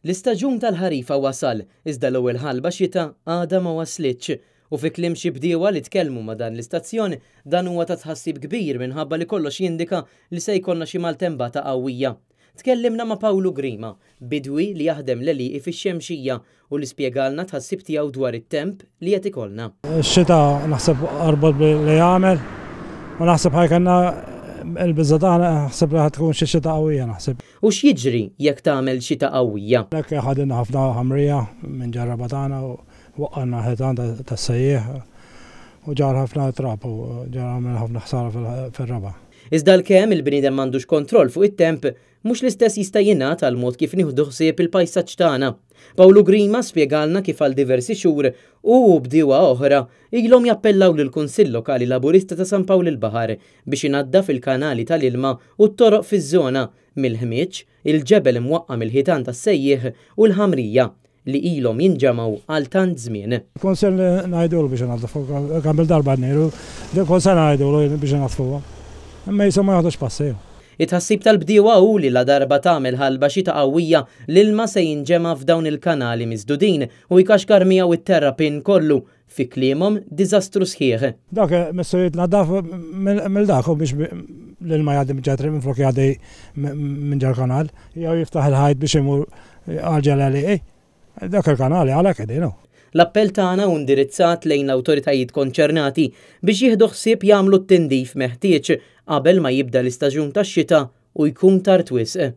L-istaġun tal-ħarifa wasal, iżda l-ewwel ħalba xita għadha ma waslitx. U fi kliem xi bdiewa li tkellmu ma' dan l-istazzjon dan huwa ta' tħassib kbir minħabba li kollox jindika li se jkollna xi maltempata qawwija. Tkellimna ma' Pawlu Grima, bidwi li jaħdem l-eliqi fix-Xemxija u li spjegalna tħassib tiegħu dwar it-temp li qed ikollna. X-xita naħseb qarbod li jagħmel u naħseb ħajkanna il-bizza tagħna naħseb li tkun xi xita qawwija naħseb. U x'jiġri jekk tagħmel xita qawwija? Hekk ħadilna ħafna ħamrija minn ġarraba tagħna u waqqalna ħitan tas-sejjieħ u ġar ħafna trab u ġar għamel ħafna ħsara fir-raba. Iżda l-kemm il-bniedem m'għandux kontroll fuq it-temp, mhux l-istess jista' jingħata għal mod kif nieħdu ħsieb il-pajsaġġ tagħna. Pawlu Grima spjegalna kif għal diversi xhur u bdiewa oħra ilhom jappellaw lill-Kunsill Lokali Laburista ta' San Pawl il-Baħar biex inaddaf il-kanali tal-ilma u t-toroq fiż-żona mill-ħmieġ, il-ġebel imwaqqam il-ħitan tas-sejjieħ u l-ħamrija li ilhom jinġemgħu għal tant żmien. Konsell ngħidulu biex inaddafu, kambil darba nnieru, konsell ngħidulu biex inaddafuha. Imma jisom ma jaħdux passew. It-ħassib tal-bdiewa hu li la darba tagħmel ħalba xita qawwija l-ilma se jinġema' f'dawn il-kanali miżdudin u jkaxkar miegħu it-terrapin kollu fi kliemhom diżastru sħiħ. Dak missu jitnaddaf mill-dak biex l-ilma jgħaddi mill-ġetri minn flok jgħaddi minn ġar kanal, jew jiftaħ il-ħajt biex imur għal għaliqi. Dak il-kanali għalhekk qegħdin. L-appell tagħna hu indirizzat lejn l-awtoritajiet konċernati biex jieħdu ħsieb jagħmlu t-tindif meħtieġ qabel ma jibda l-istaġun tax-xita u jkun tard wisq.